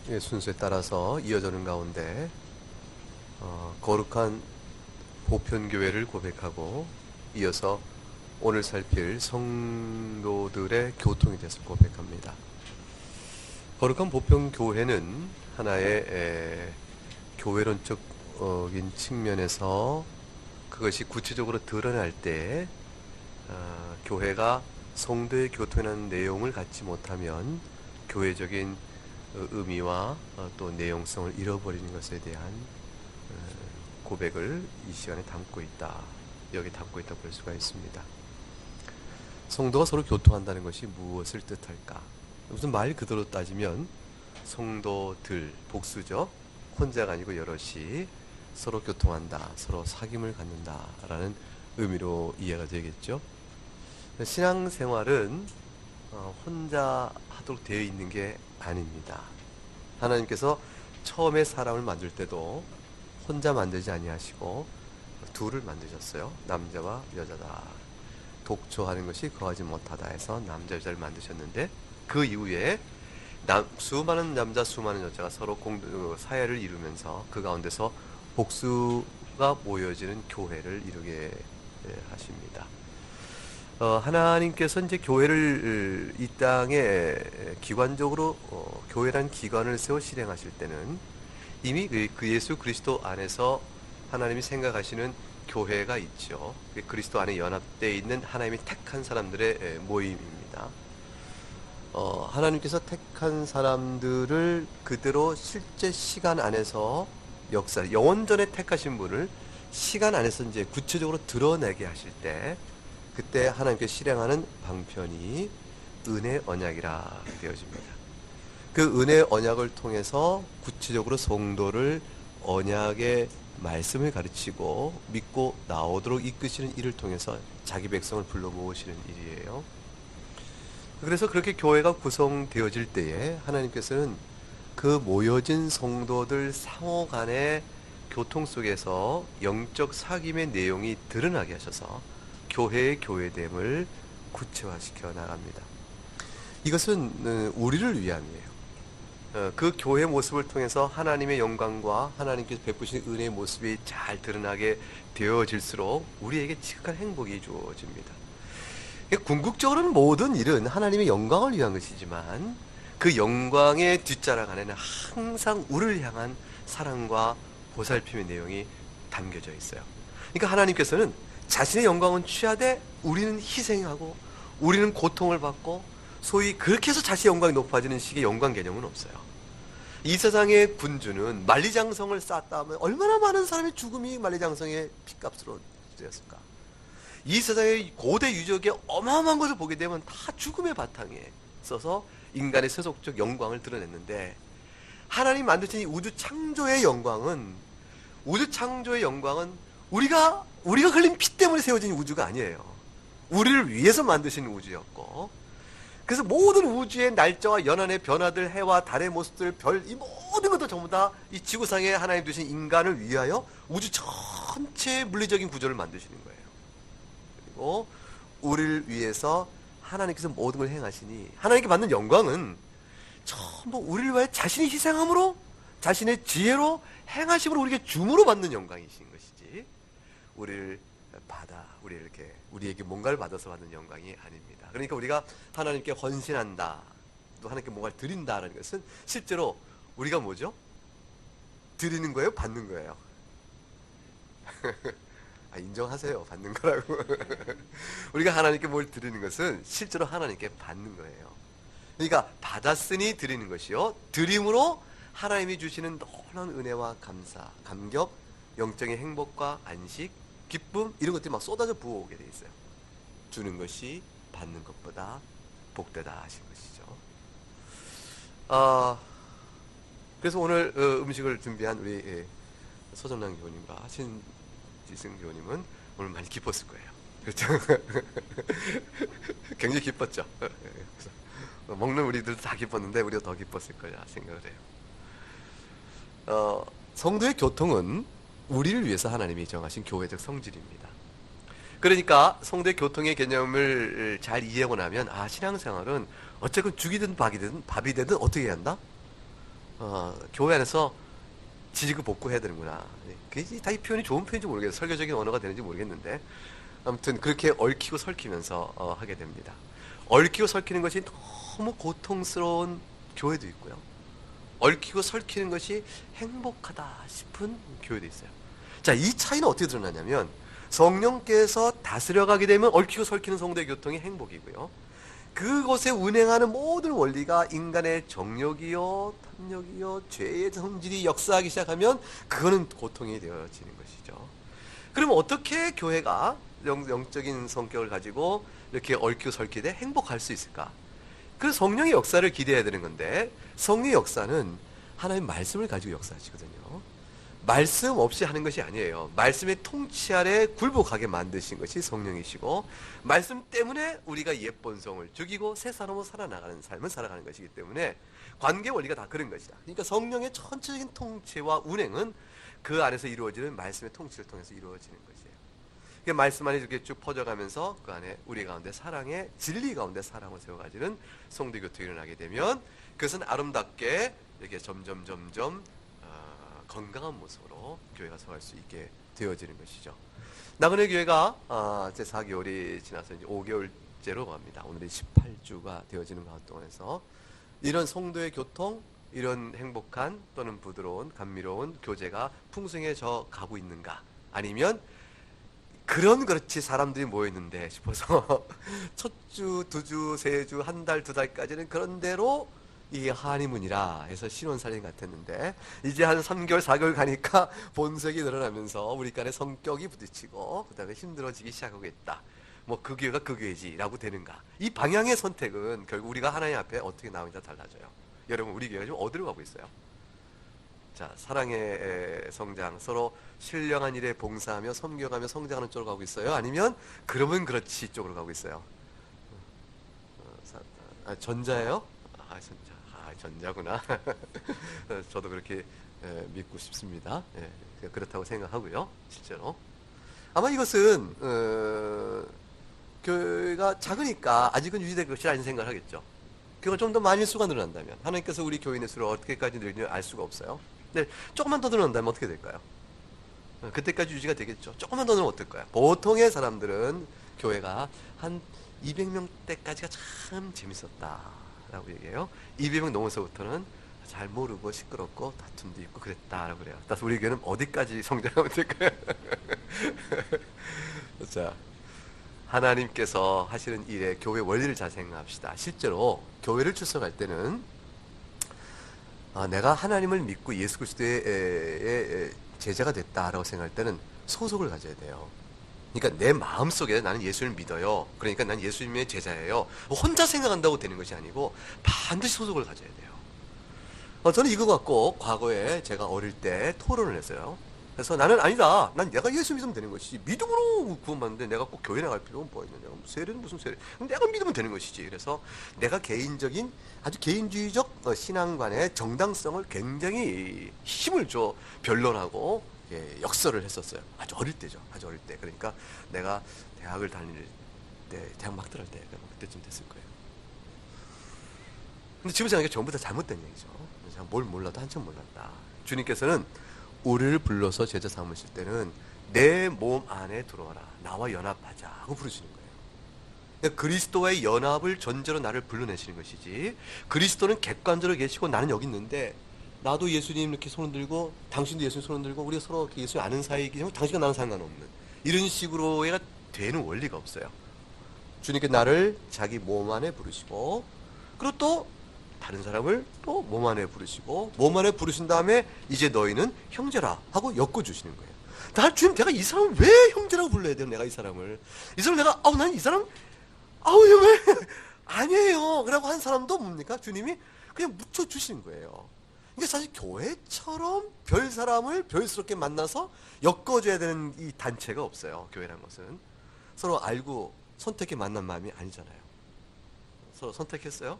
순서에 따라서 이어지는 가운데 거룩한 보편교회를 고백하고 이어서 오늘 살필 성도들의 교통에 대해서 고백합니다. 거룩한 보편교회는 하나의 교회론적인 측면에서 그것이 구체적으로 드러날 때 교회가 성도의 교통이라는 내용을 갖지 못하면 교회적인 의미와 또 내용성을 잃어버리는 것에 대한 고백을 이 시간에 담고 있다. 여기 담고 있다 볼 수가 있습니다. 성도가 서로 교통한다는 것이 무엇을 뜻할까? 무슨 말 그대로 따지면 성도들, 복수죠. 혼자가 아니고 여럿이 서로 교통한다, 서로 사귐을 갖는다라는 의미로 이해가 되겠죠. 신앙생활은 혼자 하도록 되어 있는 게 아닙니다. 하나님께서 처음에 사람을 만들 때도 혼자 만들지 아니하시고 둘을 만드셨어요. 남자와 여자다. 독초하는 것이 거하지 못하다 해서 남자 여자를 만드셨는데 그 이후에 수많은 남자 수많은 여자가 서로 사회를 이루면서 그 가운데서 복수가 모여지는 교회를 이루게 하십니다. 하나님께서 이제 교회를 이 땅에 기관적으로 교회란 기관을 세워 실행하실 때는 이미 그 예수 그리스도 안에서 하나님이 생각하시는 교회가 있죠. 그리스도 안에 연합되어 있는 하나님이 택한 사람들의 모임입니다. 하나님께서 택한 사람들을 그대로 실제 시간 안에서 영원전에 택하신 분을 시간 안에서 이제 구체적으로 드러내게 하실 때 그때 하나님께 실행하는 방편이 은혜 언약이라 되어집니다. 그 은혜 언약을 통해서 구체적으로 성도를 언약의 말씀을 가르치고 믿고 나오도록 이끄시는 일을 통해서 자기 백성을 불러 모으시는 일이에요. 그래서 그렇게 교회가 구성되어질 때에 하나님께서는 그 모여진 성도들 상호 간의 교통 속에서 영적 사귐의 내용이 드러나게 하셔서 교회의 교회됨을 구체화시켜 나갑니다. 이것은 우리를 위함이에요. 그 교회 모습을 통해서 하나님의 영광과 하나님께서 베푸신 은혜의 모습이 잘 드러나게 되어질수록 우리에게 지극한 행복이 주어집니다. 궁극적으로는 모든 일은 하나님의 영광을 위한 것이지만 그 영광의 뒷자락 안에는 항상 우리를 향한 사랑과 보살핌의 내용이 담겨져 있어요. 그러니까 하나님께서는 자신의 영광은 취하되 우리는 희생하고 우리는 고통을 받고 소위 그렇게 해서 자신의 영광이 높아지는 식의 영광 개념은 없어요. 이 세상의 군주는 만리장성을 쌓았다 하면 얼마나 많은 사람의 죽음이 만리장성의 핏값으로 되었을까. 이 세상의 고대 유적의 어마어마한 것을 보게 되면 다 죽음의 바탕에 있어서 인간의 세속적 영광을 드러냈는데 하나님 만드신 이 우주 창조의 영광은 우리가 흘린 피 때문에 세워진 우주가 아니에요. 우리를 위해서 만드신 우주였고 그래서 모든 우주의 날짜와 연한의 변화들, 해와 달의 모습들, 별, 이 모든 것도 전부 다 이 지구상에 하나님 두신 인간을 위하여 우주 전체의 물리적인 구조를 만드시는 거예요. 그리고 우리를 위해서 하나님께서 모든 걸 행하시니 하나님께 받는 영광은 전부 우리를 위해 자신이 희생함으로 자신의 지혜로 행하심으로 우리에게 줌으로 받는 영광이신 것이지 우리에게 뭔가를 받아서 받는 영광이 아닙니다. 그러니까 우리가 하나님께 헌신한다, 또 하나님께 뭔가를 드린다는 것은 실제로 우리가 뭐죠? 드리는 거예요? 받는 거예요? 인정하세요. 받는 거라고. 우리가 하나님께 뭘 드리는 것은 실제로 하나님께 받는 거예요. 그러니까 받았으니 드리는 것이요. 드림으로 하나님이 주시는 놀라운 은혜와 감사, 감격, 영적인 행복과 안식, 기쁨 이런 것들이 막 쏟아져 부어오게 돼 있어요. 주는 것이 받는 것보다 복되다 하신 것이죠. 그래서 오늘 음식을 준비한 우리 서정남 교우님과 신지승 교우님은 오늘 많이 기뻤을 거예요. 그렇죠? 굉장히 기뻤죠. 그래서 먹는 우리들도 다 기뻤는데 우리가 더 기뻤을 거라 생각을 해요. 성도의 교통은 우리를 위해서 하나님이 정하신 교회적 성질입니다. 그러니까 성도의 교통의 개념을 잘 이해하고 나면 신앙생활은 어쨌든 죽이든 밥이 되든 어떻게 해야 한다? 교회 안에서 지지고 볶고해야 되는구나. 그게 다 이 표현이 좋은 표현인지 모르겠어요. 설교적인 언어가 되는지 모르겠는데 아무튼 그렇게 얽히고 설키면서 하게 됩니다. 얽히고 설키는 것이 너무 고통스러운 교회도 있고요. 얽히고 설키는 것이 행복하다 싶은 교회도 있어요. 자, 이 차이는 어떻게 드러나냐면 성령께서 다스려가게 되면 얽히고 설키는 성도의 교통이 행복이고요. 그곳에 운행하는 모든 원리가 인간의 정욕이요, 탐욕이요, 죄의 성질이 역사하기 시작하면 그거는 고통이 되어지는 것이죠. 그러면 어떻게 교회가 영적인 성격을 가지고 이렇게 얽히고 설키되 행복할 수 있을까? 그래서 성령의 역사를 기대해야 되는 건데 성령의 역사는 하나님의 말씀을 가지고 역사하시거든요. 말씀 없이 하는 것이 아니에요. 말씀의 통치 아래 굴복하게 만드신 것이 성령이시고 말씀 때문에 우리가 옛 본성을 죽이고 새 사람으로 살아나가는 삶을 살아가는 것이기 때문에 관계 원리가 다 그런 것이다. 그러니까 성령의 전체적인 통치와 운행은 그 안에서 이루어지는 말씀의 통치를 통해서 이루어지는 것이에요. 그 말씀 안에 이렇게 쭉 퍼져가면서 그 안에 우리 가운데 사랑의 진리 가운데 사랑을 세워가지는 성도 교통이 일어나게 되면 그것은 아름답게 이렇게 점점 건강한 모습으로 교회가 서갈 수 있게 되어지는 것이죠. 나그네 교회가 제 4개월이 지나서 이제 5개월째로 갑니다. 오늘이 18주가 되어지는 가운데 동안에서 이런 성도의 교통, 이런 행복한 또는 부드러운 감미로운 교제가 풍성해져 가고 있는가? 아니면 그렇지 사람들이 모였는데 싶어서 첫 주, 두 주, 세 주, 한 달, 두 달까지는 그런 대로 이게 한의문이라 해서 신혼살인 같았는데 이제 한 3개월, 4개월 가니까 본색이 늘어나면서 우리 간의 성격이 부딪히고 그 다음에 힘들어지기 시작하고 있다. 뭐 그 교회가 그 교회지라고 되는가. 이 방향의 선택은 결국 우리가 하나님 앞에 어떻게 나오느냐 달라져요. 여러분 우리 교회가 지금 어디로 가고 있어요? 자, 사랑의 성장, 서로 신령한 일에 봉사하며 섬겨가며 성장하는 쪽으로 가고 있어요? 아니면 그러면 그렇지 쪽으로 가고 있어요? 전자예요? 전자구나. 저도 그렇게 믿고 싶습니다. 그렇다고 생각하고요. 실제로 아마 이것은 교회가 작으니까 아직은 유지될 것이라는 생각을 하겠죠. 교회가 좀 더 많은 수가 늘어난다면 하나님께서 우리 교인의 수를 어떻게까지 늘리는지 알 수가 없어요. 근데 조금만 더 늘어난다면 어떻게 될까요? 그때까지 유지가 되겠죠. 조금만 더 늘으면 어떨까요? 보통의 사람들은 교회가 한 200명대까지가 참 재밌었다라고 얘기해요. 200명 넘어서부터는 잘 모르고 시끄럽고 다툼도 있고 그랬다라고 그래요. 따라서 우리 교회는 어디까지 성장하면 될까요? 자, 하나님께서 하시는 일에 교회 원리를 잘 생각합시다. 실제로 교회를 출석할 때는 내가 하나님을 믿고 예수 그리스도의 제자가 됐다라고 생각할 때는 소속을 가져야 돼요. 그러니까 내 마음속에 나는 예수를 믿어요. 그러니까 난 예수님의 제자예요. 혼자 생각한다고 되는 것이 아니고 반드시 소속을 가져야 돼요. 저는 이거 갖고 과거에 제가 어릴 때 토론을 했어요. 그래서 나는 아니다. 난 내가 예수 믿으면 되는 것이지. 믿음으로 구원받는데 내가 꼭 교회 나갈 필요는 뭐 있느냐. 세례는 무슨 세례. 내가 믿으면 되는 것이지. 그래서 내가 개인적인 아주 개인주의적 신앙관의 정당성을 굉장히 힘을 줘 변론하고 역설을 했었어요. 아주 어릴 때죠. 아주 어릴 때. 그러니까 내가 대학을 다닐 때, 대학 막 들어갈 때, 그때쯤 됐을 거예요. 근데 지금 생각하니까 전부 다 잘못된 얘기죠. 제가 뭘 몰라도 한참 몰랐다. 주님께서는 우리를 불러서 제자 삼으실 때는 내 몸 안에 들어와라. 나와 연합하자 하고 부르시는 거예요. 그러니까 그리스도와의 연합을 전제로 나를 불러내시는 것이지 그리스도는 객관적으로 계시고 나는 여기 있는데 나도 예수님 이렇게 손을 들고 당신도 예수님 손을 들고 우리가 서로 예수님 아는 사이이기 때문에 당신과 나는 상관없는 이런 식으로가 되는 원리가 없어요. 주님께 나를 자기 몸 안에 부르시고 그리고 또 다른 사람을 또 몸 안에 부르시고 몸 안에 부르신 다음에 이제 너희는 형제라 하고 엮어주시는 거예요. 주님 내가 이 사람을 왜 형제라고 불러야 돼요? 내가 이 사람을 이 사람 내가 난 이 사람 정말 아니에요 라고 한 사람도 뭡니까? 주님이 그냥 묻혀주시는 거예요. 이게 사실 교회처럼 별 사람을 별스럽게 만나서 엮어줘야 되는 이 단체가 없어요. 교회라는 것은 서로 알고 선택해 만난 마음이 아니잖아요. 서로 선택했어요?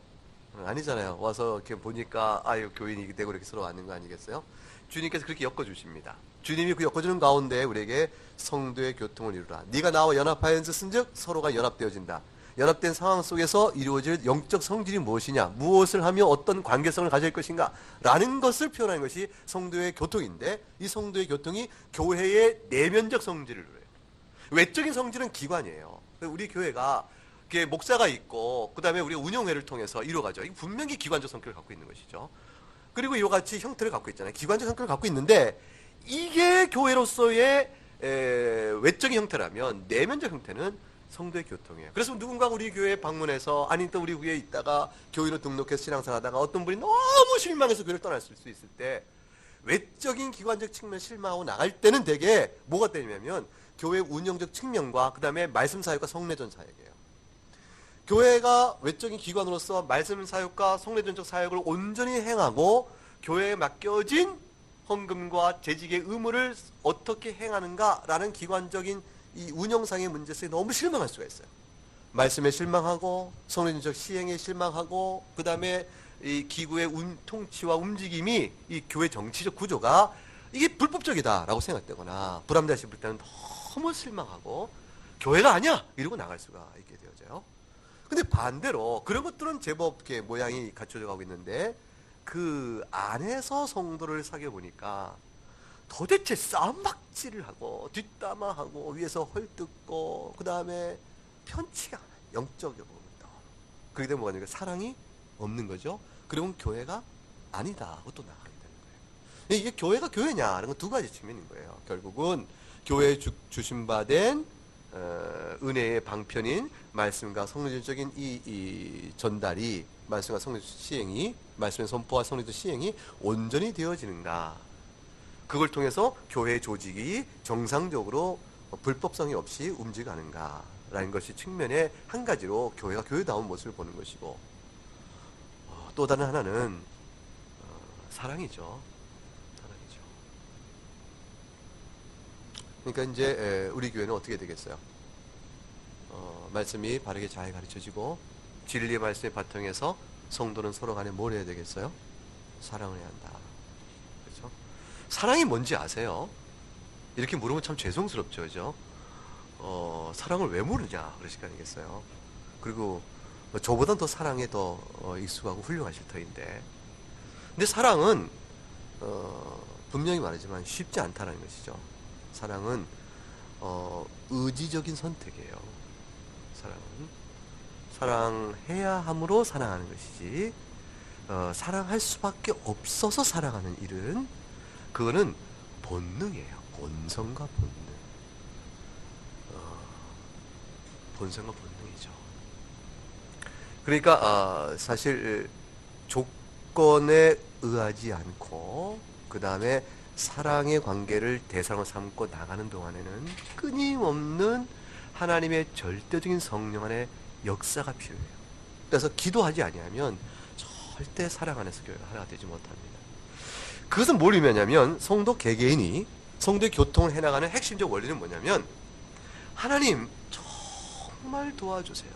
아니잖아요. 와서 이렇게 보니까 교인이 되고 이렇게 서로 아는 거 아니겠어요? 주님께서 그렇게 엮어주십니다. 주님이 그 엮어주는 가운데 우리에게 성도의 교통을 이루라. 네가 나와 연합하여 쓴즉 서로가 연합되어진다. 연합된 상황 속에서 이루어질 영적 성질이 무엇이냐, 무엇을 하며 어떤 관계성을 가질 것인가 라는 것을 표현하는 것이 성도의 교통인데, 이 성도의 교통이 교회의 내면적 성질을 이루어요. 외적인 성질은 기관이에요. 우리 교회가 목사가 있고 그 다음에 우리 운영회를 통해서 이루어가죠. 이게 분명히 기관적 성격을 갖고 있는 것이죠. 그리고 이와 같이 형태를 갖고 있잖아요. 기관적 성격을 갖고 있는데, 이게 교회로서의 외적인 형태라면 내면적 형태는 성도의 교통이에요. 그래서 누군가 우리 교회에 방문해서, 아니 또 우리 교회에 있다가 교인으로 등록해서 신앙생활 하다가 어떤 분이 너무 실망해서 교회를 떠날 수 있을 때, 외적인 기관적 측면 실망하고 나갈 때는 되게 뭐가 때리냐면 교회 운영적 측면과 그 다음에 말씀 사역과 성례전 사역이에요. 교회가 외적인 기관으로서 말씀 사역과 성례전적 사역을 온전히 행하고 교회에 맡겨진 헌금과 재직의 의무를 어떻게 행하는가라는 기관적인 이 운영상의 문제성에 너무 실망할 수가 있어요. 말씀에 실망하고 성례전적 시행에 실망하고 그 다음에 이 기구의 통치와 움직임이 이 교회 정치적 구조가 이게 불법적이다라고 생각되거나 불합리다 싶을 때는 너무 실망하고 교회가 아니야 이러고 나갈 수가 있게 되어져요. 근데 반대로 그런 것들은 제법 이렇게 모양이 갖춰져 가고 있는데, 그 안에서 성도를 사귀어 보니까 도대체 쌈박질을 하고 뒷담화하고 위에서 헐뜯고 그 다음에 편치가 않아요. 영적으로 보면. 그게 되면 뭐가 되니까 사랑이 없는 거죠. 그러면 교회가 아니다 하고 또 나가게 되는 거예요. 이게 교회가 교회냐라는 건 두 가지 측면인 거예요. 결국은 교회에 주심받은 은혜의 방편인 말씀과 성례적인 이 전달이, 말씀과 성례적 시행이, 말씀의 선포와 성례적 시행이 온전히 되어지는가, 그걸 통해서 교회 조직이 정상적으로 불법성이 없이 움직이는가 라는 것이 측면의 한 가지로 교회가 교회다운 모습을 보는 것이고, 또 다른 하나는 사랑이죠. 사랑이죠. 그러니까 이제 우리 교회는 어떻게 되겠어요? 말씀이 바르게 잘 가르쳐지고 진리의 말씀의 바탕에서 성도는 서로 간에 뭘 해야 되겠어요? 사랑을 해야 한다. 그렇죠? 사랑이 뭔지 아세요? 이렇게 물으면 참 죄송스럽죠, 그죠? 사랑을 왜 모르냐 그러실 거 아니겠어요? 그리고 저보단 더 사랑에 더 익숙하고 훌륭하실 터인데, 근데 사랑은 분명히 말하지만 쉽지 않다는 것이죠. 사랑은 의지적인 선택이에요. 사랑해야 함으로 사랑하는 것이지, 사랑할 수밖에 없어서 사랑하는 일은 그거는 본능이에요. 본성과 본능. 본성과 본능이죠. 그러니까 사실 조건에 의하지 않고 그 다음에 사랑의 관계를 대상으로 삼고 나가는 동안에는 끊임없는 하나님의 절대적인 성령 안에 역사가 필요해요. 그래서 기도하지 아니하면 절대 사랑 안에서 교회가 하나가 되지 못합니다. 그것은 뭘 의미하냐면, 성도 개개인이 성도의 교통을 해나가는 핵심적 원리는 뭐냐면, 하나님 정말 도와주세요.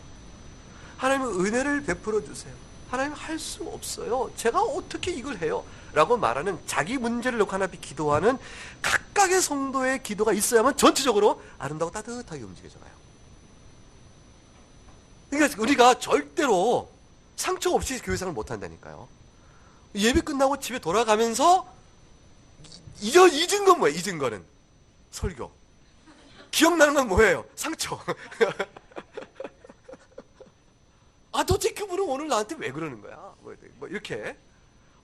하나님 은혜를 베풀어 주세요. 하나님 할 수 없어요. 제가 어떻게 이걸 해요? 라고 말하는, 자기 문제를 놓고 하나님 기도하는 각각의 성도의 기도가 있어야만 전체적으로 아름다고 따뜻하게 움직여져가요. 그러니까 우리가 절대로 상처 없이 교회생활을 못한다니까요. 예배 끝나고 집에 돌아가면서 잊은 건 뭐예요? 잊은 거는 설교. 기억나는 건 뭐예요? 상처. 도대체 그분은 오늘 나한테 왜 그러는 거야? 뭐 이렇게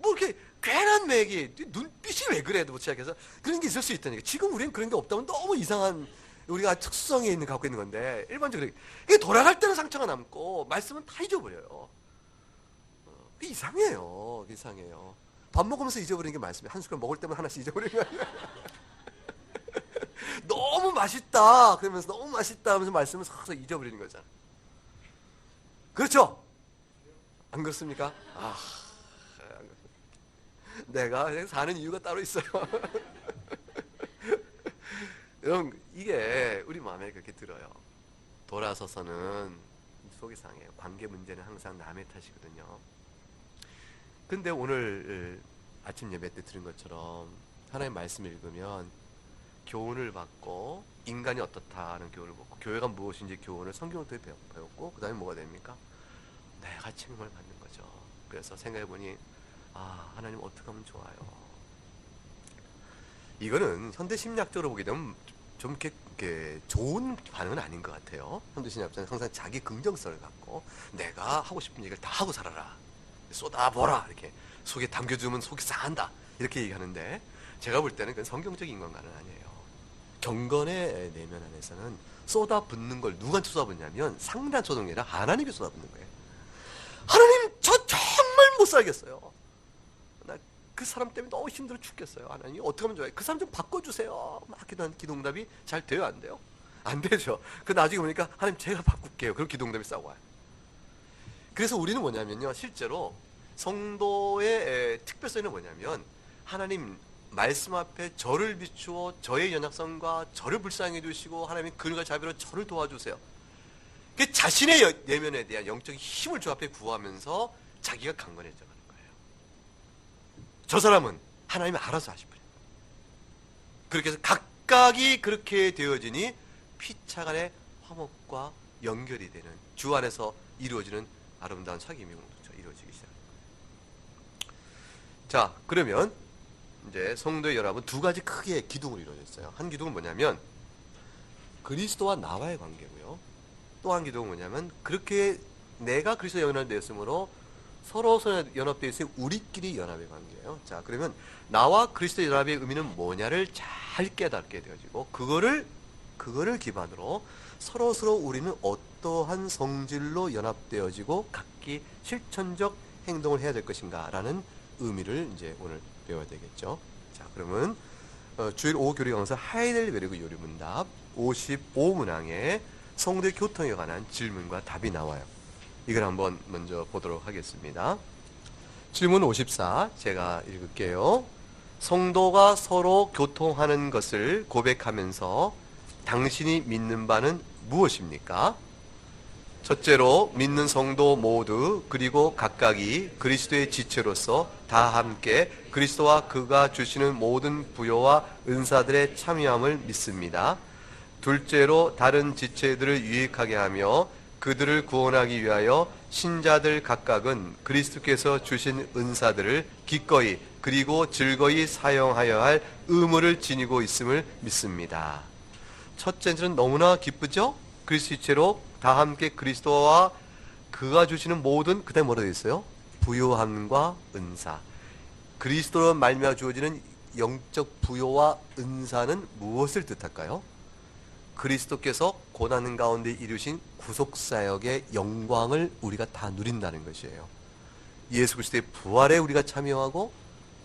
이렇게 괜한 얘기, 눈빛이 왜 그래? 뭐 시작해서 그런 게 있을 수 있다니까. 지금 우리는 그런 게 없다면 너무 이상한, 우리가 특수성이 갖고 있는 건데, 일반적으로 이게 돌아갈 때는 상처가 남고 말씀은 다 잊어버려요. 그게 이상해요. 이상해요. 밥 먹으면서 잊어버리는 게 말씀이에요. 한 숟갈 먹을 때만 하나씩 잊어버리는 거예요. 너무 맛있다 그러면서 너무 맛있다 하면서 말씀을 싹 잊어버리는 거잖아. 그렇죠? 안 그렇습니까? 내가 사는 이유가 따로 있어요. 여러분, 이게 우리 마음에 그렇게 들어요. 돌아서서는 속이 상해요. 관계 문제는 항상 남의 탓이거든요. 근데 오늘 아침 예배 때 들은 것처럼 하나님 말씀을 읽으면 교훈을 받고 인간이 어떻다는 교훈을 받고 교회가 무엇인지 교훈을 성경을 통해 배웠고 그 다음에 뭐가 됩니까? 내가 책임을 받는 거죠. 그래서 생각해보니 하나님 어떻게 하면 좋아요. 이거는 현대 심리학적으로 보게 되면 좀 이렇게 좋은 반응은 아닌 것 같아요. 현대 심리학자는 항상 자기 긍정성을 갖고 내가 하고 싶은 얘기를 다 하고 살아라, 쏟아보라, 이렇게 속에 담겨두면 속이 상한다, 이렇게 얘기하는데 제가 볼 때는 그건 성경적인 인간관은 아니에요. 경건의 내면 안에서는 쏟아붓는 걸 누구한테 쏟아붓냐면 상대한테 쏟아붓는 게 아니라 하나님께 쏟아붓는 거예요. 하나님, 저 정말 못 살겠어요. 나 그 사람 때문에 너무 힘들어 죽겠어요. 하나님 어떻게 하면 좋아요? 그 사람 좀 바꿔주세요. 막 기도한 기도응답이 잘 돼요, 안 돼요? 안 되죠. 그 나중에 보니까 하나님 제가 바꿀게요. 그럼 기도응답이 싹 와요. 그래서 우리는 뭐냐면요, 실제로 성도의 특별성은 뭐냐면 하나님 말씀 앞에 저를 비추어 저의 연약성과 저를 불쌍히 해주시고 하나님 그늘과 자비로 저를 도와주세요. 그 자신의 내면에 대한 영적인 힘을 주 앞에 구하면서 자기가 강건해져 가는 거예요. 저 사람은 하나님이 알아서 하실 분이에요. 그렇게 해서 각각이 그렇게 되어지니 피차간의 화목과 연결이 되는 주 안에서 이루어지는 아름다운 사귐이 이루어지기 시작합니다. 자, 그러면 이제 성도의 연합은 두 가지 크게 기둥으로 이루어져 있어요. 한 기둥은 뭐냐면 그리스도와 나와의 관계고요. 또 한 기둥은 뭐냐면 그렇게 내가 그리스도와 연합되었으므로 서로 연합되어 있으니 우리끼리 연합의 관계예요. 자, 그러면 나와 그리스도의 연합의 의미는 뭐냐를 잘 깨닫게 되어지고 그거를 기반으로 서로 우리는 어떠한 성질로 연합되어지고 각기 실천적 행동을 해야 될 것인가라는 의미를 이제 오늘 배워야 되겠죠. 자, 그러면 주일 오후 교리 강사 하이델베르그 요리문답 55문항에 성도의 교통에 관한 질문과 답이 나와요. 이걸 한번 먼저 보도록 하겠습니다. 질문 54 제가 읽을게요. 성도가 서로 교통하는 것을 고백하면서 당신이 믿는 바는 무엇입니까? 첫째로 믿는 성도 모두 그리고 각각이 그리스도의 지체로서 다 함께 그리스도와 그가 주시는 모든 부요와 은사들에 참여함을 믿습니다. 둘째로 다른 지체들을 유익하게 하며 그들을 구원하기 위하여 신자들 각각은 그리스도께서 주신 은사들을 기꺼이 그리고 즐거이 사용하여야 할 의무를 지니고 있음을 믿습니다. 첫째는 너무나 기쁘죠? 그리스도 지체로 다 함께 그리스도와 그가 주시는 모든, 그 다음에 뭐라 되어 있어요? 부요함과 은사. 그리스도로 말미암아 주어지는 영적 부요와 은사는 무엇을 뜻할까요? 그리스도께서 고난 가운데 이루신 구속사역의 영광을 우리가 다 누린다는 것이에요. 예수 그리스도의 부활에 우리가 참여하고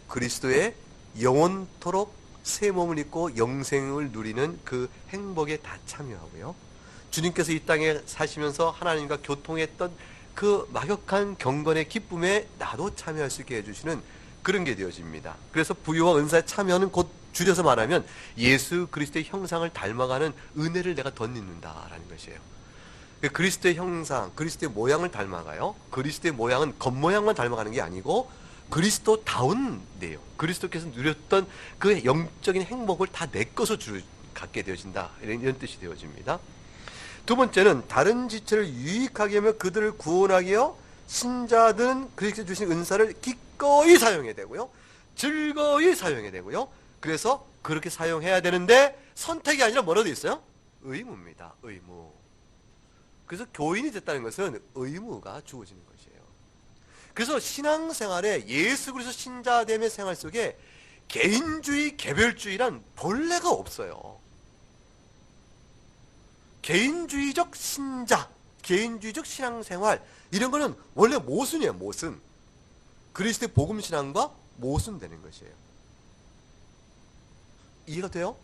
그리스도의 영원토록 새 몸을 입고 영생을 누리는 그 행복에 다 참여하고요. 주님께서 이 땅에 사시면서 하나님과 교통했던 그 막역한 경건의 기쁨에 나도 참여할 수 있게 해주시는 그런 게 되어집니다. 그래서 부유와 은사에 참여는 곧 줄여서 말하면 예수 그리스도의 형상을 닮아가는 은혜를 내가 덧입는다라는 것이에요. 그리스도의 형상, 그리스도의 모양을 닮아가요. 그리스도의 모양은 겉모양만 닮아가는 게 아니고 그리스도다운 내용, 그리스도께서 누렸던 그 영적인 행복을 다 내 것으로 갖게 되어진다, 이런 뜻이 되어집니다. 두 번째는 다른 지체를 유익하게 하며 그들을 구원하기 위하여 신자들은 그리스도 주신 은사를 기꺼이 사용해야 되고요, 즐거이 사용해야 되고요. 그래서 그렇게 사용해야 되는데 선택이 아니라 뭐라도 있어요? 의무입니다. 의무. 그래서 교인이 됐다는 것은 의무가 주어지는 것이에요. 그래서 신앙생활에 예수 그리스도 신자됨의 생활 속에 개인주의, 개별주의란 본래가 없어요. 개인주의적 신자, 개인주의적 신앙생활, 이런 거는 원래 모순이에요. 모순. 그리스도의 복음신앙과 모순되는 것이에요. 이해가 돼요?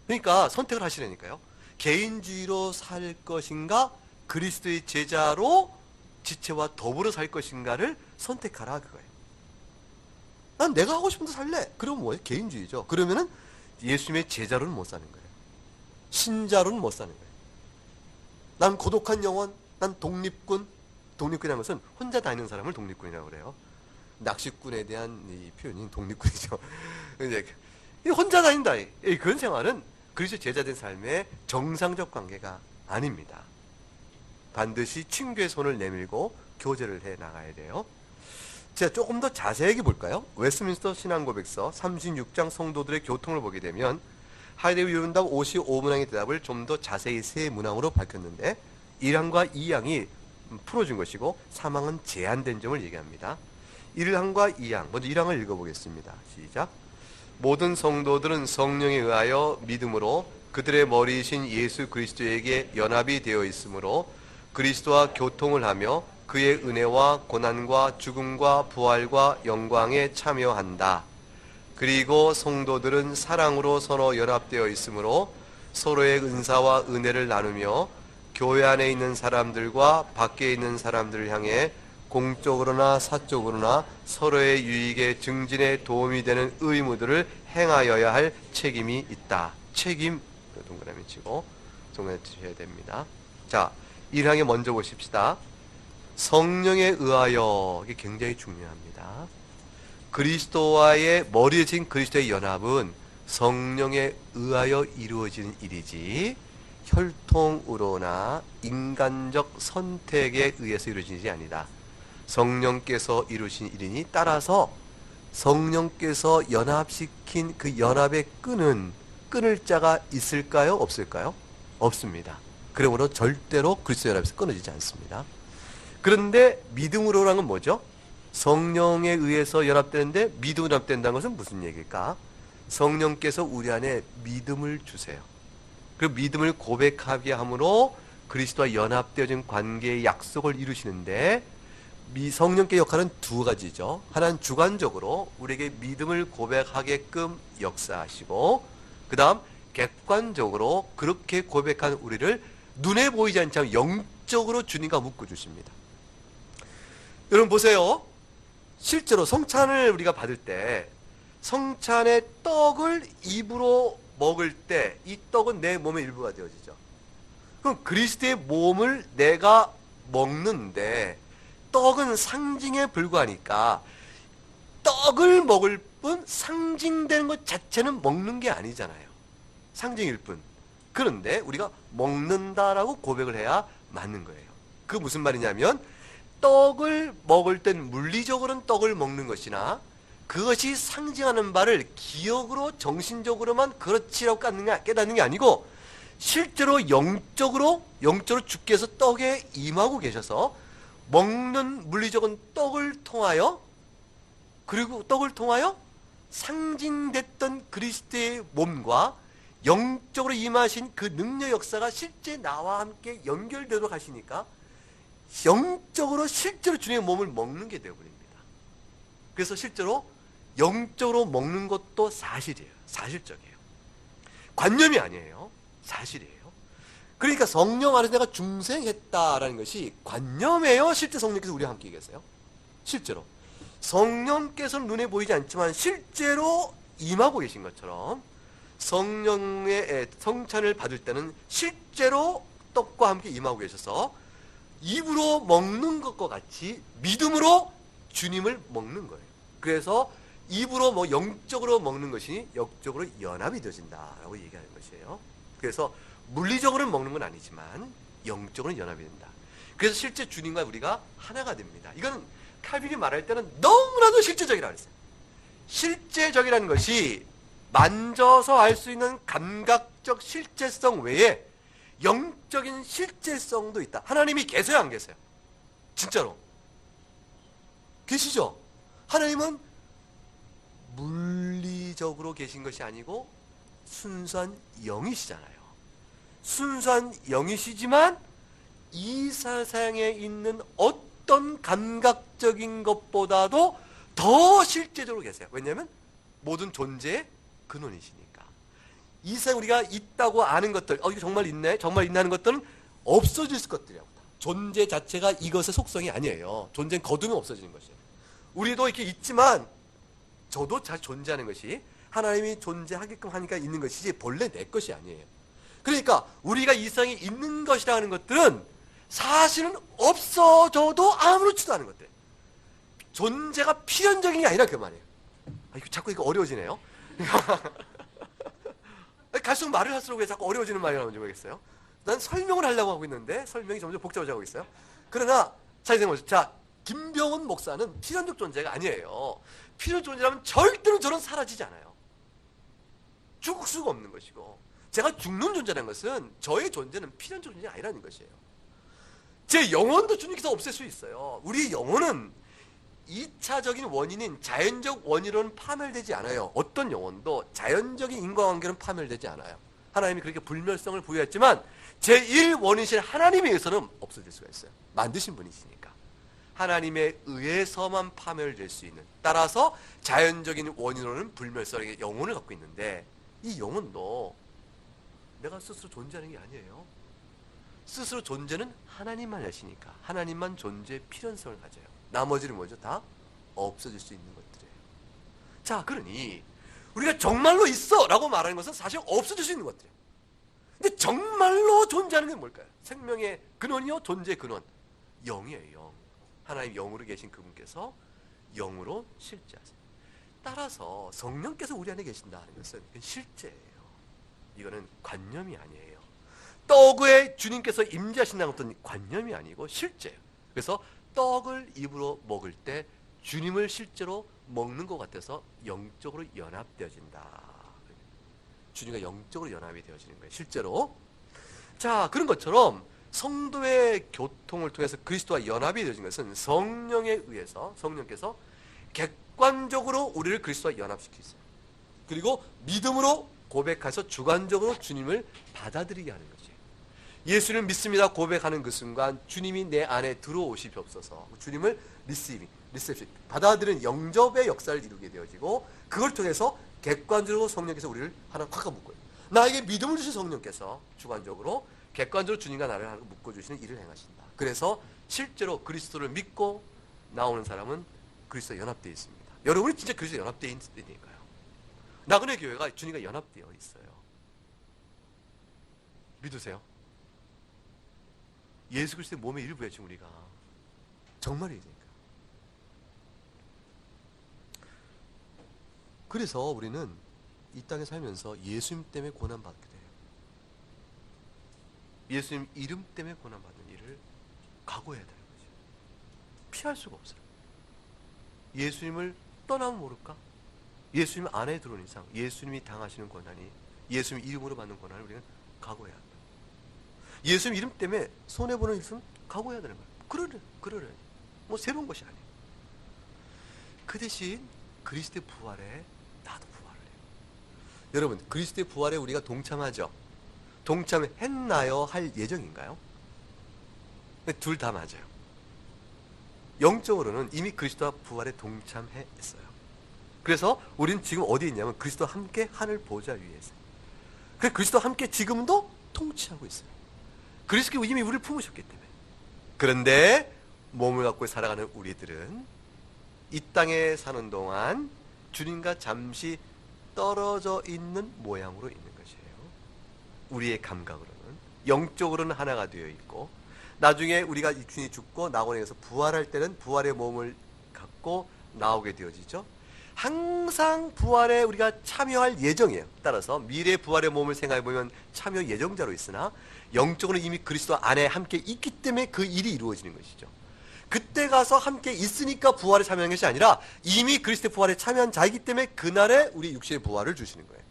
그러니까 선택을 하시라니까요. 개인주의로 살 것인가, 그리스도의 제자로 지체와 더불어 살 것인가를 선택하라, 그거예요. 난 내가 하고 싶은 대로 살래. 그러면 뭐예요? 개인주의죠. 그러면은 예수님의 제자로는 못 사는 거예요. 신자로는 못 사는 거예요. 난 고독한 영혼, 난 독립군. 독립군이라는 것은 혼자 다니는 사람을 독립군이라고 그래요. 낚시꾼에 대한 이 표현이 독립군이죠. 이제 혼자 다닌다. 그런 생활은 그리스도 제자된 삶의 정상적 관계가 아닙니다. 반드시 친구의 손을 내밀고 교제를 해 나가야 돼요. 제가 조금 더 자세하게 볼까요? 웨스민스터 신앙고백서 36장 성도들의 교통을 보게 되면 하이데거 유언답 55문항의 대답을 좀 더 자세히 세 문항으로 밝혔는데 1항과 2항이 풀어준 것이고 3항은 제한된 점을 얘기합니다. 1항과 2항, 먼저 1항을 읽어보겠습니다. 시작. 모든 성도들은 성령에 의하여 믿음으로 그들의 머리이신 예수 그리스도에게 연합이 되어 있으므로 그리스도와 교통을 하며 그의 은혜와 고난과 죽음과 부활과 영광에 참여한다. 그리고 성도들은 사랑으로 서로 연합되어 있으므로 서로의 은사와 은혜를 나누며 교회 안에 있는 사람들과 밖에 있는 사람들을 향해 공적으로나 사적으로나 서로의 유익에 증진에 도움이 되는 의무들을 행하여야 할 책임이 있다. 책임, 동그라미 치고 동그라미 치셔야 됩니다. 자, 1항에 먼저 보십시다. 성령에 의하여, 이게 굉장히 중요합니다. 그리스도와의 머리에 진 그리스도의 연합은 성령에 의하여 이루어지는 일이지 혈통으로나 인간적 선택에 의해서 이루어지는 일이 아니다. 성령께서 이루신 일이니 따라서 성령께서 연합시킨 그 연합의 끊을 자가 있을까요? 없을까요? 없습니다. 그러므로 절대로 그리스도 연합에서 끊어지지 않습니다. 그런데 믿음으로라는 건 뭐죠? 성령에 의해서 연합되는데 믿음으로 연합된다는 것은 무슨 얘기일까? 성령께서 우리 안에 믿음을 주세요. 그 믿음을 고백하게 함으로 그리스도와 연합되어진 관계의 약속을 이루시는데 성령께 역할은 두 가지죠. 하나는 주관적으로 우리에게 믿음을 고백하게끔 역사하시고 그 다음 객관적으로 그렇게 고백한 우리를 눈에 보이지 않지만 영적으로 주님과 묶어주십니다. 여러분 보세요. 실제로 성찬을 우리가 받을 때 성찬의 떡을 입으로 먹을 때 이 떡은 내 몸의 일부가 되어지죠. 그럼 그리스도의 몸을 내가 먹는데 떡은 상징에 불과하니까 떡을 먹을 뿐 상징되는 것 자체는 먹는 게 아니잖아요. 상징일 뿐. 그런데 우리가 먹는다라고 고백을 해야 맞는 거예요. 그 무슨 말이냐면 떡을 먹을 땐 물리적으로는 떡을 먹는 것이나 그것이 상징하는 바를 기억으로 정신적으로만 그렇지라고 깨닫는 게 아니고 실제로 영적으로 주께서 떡에 임하고 계셔서 먹는 물리적인 떡을 통하여 그리고 떡을 통하여 상징됐던 그리스도의 몸과 영적으로 임하신 그 능력 역사가 실제 나와 함께 연결되도록 하시니까 영적으로 실제로 주님의 몸을 먹는 게 되어버립니다. 그래서 실제로 영적으로 먹는 것도 사실이에요. 사실적이에요. 관념이 아니에요. 사실이에요. 그러니까 성령 안에서 내가 중생했다라는 것이 관념이에요. 실제 성령께서 우리와 함께 계세요. 실제로 성령께서는 눈에 보이지 않지만 실제로 임하고 계신 것처럼 성령의 성찬을 받을 때는 실제로 떡과 함께 임하고 계셔서 입으로 먹는 것과 같이 믿음으로 주님을 먹는 거예요. 그래서 입으로 영적으로 먹는 것이 영적으로 연합이 되어진다라고 얘기하는 것이에요. 그래서 물리적으로는 먹는 건 아니지만 영적으로는 연합이 된다. 그래서 실제 주님과 우리가 하나가 됩니다. 이거는 칼빈이 말할 때는 너무나도 실제적이라고 했어요. 실제적이라는 것이 만져서 알 수 있는 감각적 실제성 외에 영적인 실제성도 있다. 하나님이 계세요, 안 계세요? 진짜로 계시죠? 하나님은 물리적으로 계신 것이 아니고 순수한 영이시잖아요. 순수한 영이시지만 이 세상에 있는 어떤 감각적인 것보다도 더 실제적으로 계세요. 왜냐하면 모든 존재의 근원이시니까. 이 세상 우리가 있다고 아는 것들, 이거 정말 있네, 정말 있나는 것들은 없어질 것들이라고. 존재 자체가 이것의 속성이 아니에요. 존재는 거두면 없어지는 것이에요. 우리도 이렇게 있지만 저도 잘 존재하는 것이 하나님이 존재하게끔 하니까 있는 것이지 본래 내 것이 아니에요. 그러니까 우리가 이 세상에 있는 것이라는 것들은 사실은 없어져도 아무렇지도 않은 것들. 존재가 필연적인 게 아니라 그 말이에요. 자꾸 이거 어려워지네요. 갈수록 말을 할수록 왜 자꾸 어려워지는 말이 나오는지 모르겠어요. 난 설명을 하려고 하고 있는데 설명이 점점 복잡해지고 있어요. 그러나 자, 생각해보세요. 자, 김병훈 목사는 필연적 존재가 아니에요. 필연적 존재라면 절대로 저는 사라지지 않아요. 죽을 수가 없는 것이고, 제가 죽는 존재라는 것은 저의 존재는 필연적 존재가 아니라는 것이에요. 제 영혼도 주님께서 없앨 수 있어요. 우리 영혼은 2차적인 원인인 자연적 원인으로는 파멸되지 않아요. 어떤 영혼도 자연적인 인과관계는 파멸되지 않아요. 하나님이 그렇게 불멸성을 부여했지만 제1원인이신 하나님에 의해서는 없어질 수가 있어요. 만드신 분이시니까. 하나님에 의해서만 파멸될 수 있는, 따라서 자연적인 원인으로는 불멸성의 영혼을 갖고 있는데, 이 영혼도 내가 스스로 존재하는 게 아니에요. 스스로 존재는 하나님만 하시니까 하나님만 존재의 필연성을 가져요. 나머지는 뭐죠? 다 없어질 수 있는 것들이에요. 자, 그러니 우리가 정말로 있어 라고 말하는 것은 사실 없어질 수 있는 것들이에요. 근데 정말로 존재하는 게 뭘까요? 생명의 근원이요, 존재의 근원, 영이에요. 영. 하나님 영으로 계신 그분께서 영으로 실제하세요. 따라서 성령께서 우리 안에 계신다는 것은 실제예요. 이거는 관념이 아니에요. 떡에 주님께서 임재하신다는 것은 관념이 아니고 실제예요. 그래서 떡을 입으로 먹을 때 주님을 실제로 먹는 것 같아서 영적으로 연합되어진다. 주님과 영적으로 연합이 되어지는 거예요. 실제로. 자, 그런 것처럼 성도의 교통을 통해서 그리스도와 연합이 되어진 것은 성령에 의해서 성령께서 객관적으로 우리를 그리스도와 연합시키세요. 그리고 믿음으로 고백해서 주관적으로 주님을 받아들이게 하는 것이에요. 예수를 믿습니다 고백하는 그 순간 주님이 내 안에 들어오시옵소서. 주님을 리셉션, 받아들이는 영접의 역사를 이루게 되어지고, 그걸 통해서 객관적으로 성령께서 우리를 하나 꽉 묶어요. 나에게 믿음을 주신 성령께서 주관적으로 객관적으로 주님과 나를 하나 묶어주시는 일을 행하신다. 그래서 실제로 그리스도를 믿고 나오는 사람은 그리스도에 연합되어 있습니다. 여러분이 진짜 그리스도에 연합되어 있으니까요. 나그네 교회가 주님과 연합되어 있어요. 믿으세요? 예수 그리스도의 몸의 일부였죠, 우리가. 정말이니까. 그래서 우리는 이 땅에 살면서 예수님 때문에 고난받게 돼요. 예수님 이름 때문에 고난받는 일을 각오해야 되는 거죠. 피할 수가 없어요. 예수님을 떠나면 모를까? 예수님 안에 들어온 이상 예수님이 당하시는 고난이, 예수님 이름으로 받는 고난을 우리는 각오해야 한다. 예수님 이름 때문에 손해보는 일은 각오해야 되는 거예요. 그러려. 뭐 새로운 것이 아니에요. 그 대신 그리스도의 부활에 나도 부활을 해요. 여러분, 그리스도의 부활에 우리가 동참하죠? 동참했나요? 할 예정인가요? 둘 다 맞아요. 영적으로는 이미 그리스도와 부활에 동참했어요. 그래서 우리는 지금 어디에 있냐면 그리스도와 함께 하늘 보좌 위에 있어요. 그래서 그리스도와 함께 지금도 통치하고 있어요. 그리스도가 이미 우리를 품으셨기 때문에. 그런데 몸을 갖고 살아가는 우리들은 이 땅에 사는 동안 주님과 잠시 떨어져 있는 모양으로 있는 것이에요. 우리의 감각으로는. 영적으로는 하나가 되어 있고, 나중에 우리가 주님이 죽고 낙원에서 부활할 때는 부활의 몸을 갖고 나오게 되어지죠. 항상 부활에 우리가 참여할 예정이에요. 따라서 미래 부활의 몸을 생각해 보면 참여 예정자로 있으나 영적으로 이미 그리스도 안에 함께 있기 때문에 그 일이 이루어지는 것이죠. 그때 가서 함께 있으니까 부활에 참여하는 것이 아니라 이미 그리스도의 부활에 참여한 자이기 때문에 그날에 우리 육신의 부활을 주시는 거예요.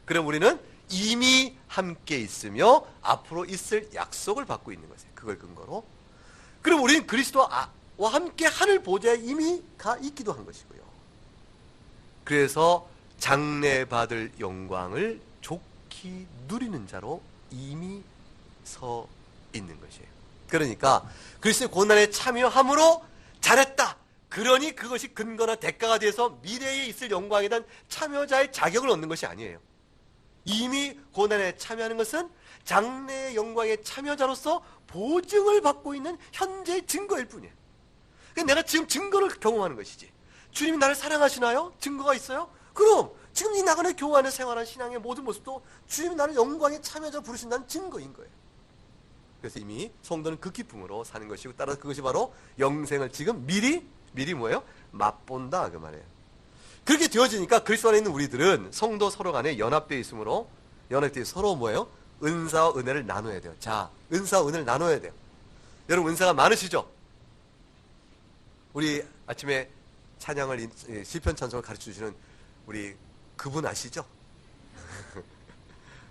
그럼 우리는 이미 함께 있으며 앞으로 있을 약속을 받고 있는 것이에요. 그걸 근거로. 그럼 우리는 그리스도와 함께 하늘 보좌에 이미 가 있기도 한 것이고요. 그래서 장래 받을 영광을 좋게 누리는 자로 이미 서 있는 것이에요. 그러니까 그리스도의 고난에 참여함으로 잘했다. 그러니 그것이 근거나 대가가 돼서 미래에 있을 영광에 대한 참여자의 자격을 얻는 것이 아니에요. 이미 고난에 참여하는 것은 장래의 영광의 참여자로서 보증을 받고 있는 현재의 증거일 뿐이에요. 그러니까 내가 지금 증거를 경험하는 것이지. 주님이 나를 사랑하시나요? 증거가 있어요? 그럼 지금 이 나그네 교회 안에 생활한 신앙의 모든 모습도 주님이 나를 영광의 참여자 부르신다는 증거인 거예요. 그래서 이미 성도는 그 기쁨으로 사는 것이고, 따라서 그것이 바로 영생을 지금 미리 뭐예요? 맛본다 그 말이에요. 그렇게 되어지니까 그리스도 안에 있는 우리들은 성도 서로 간에 연합되어 있으므로 연합되어 서로 뭐예요? 은사와 은혜를 나눠야 돼요. 자, 은사와 은혜를 나눠야 돼요. 여러분 은사가 많으시죠? 우리 아침에 찬양을 시편 찬송을 가르쳐 주시는 우리 그분 아시죠?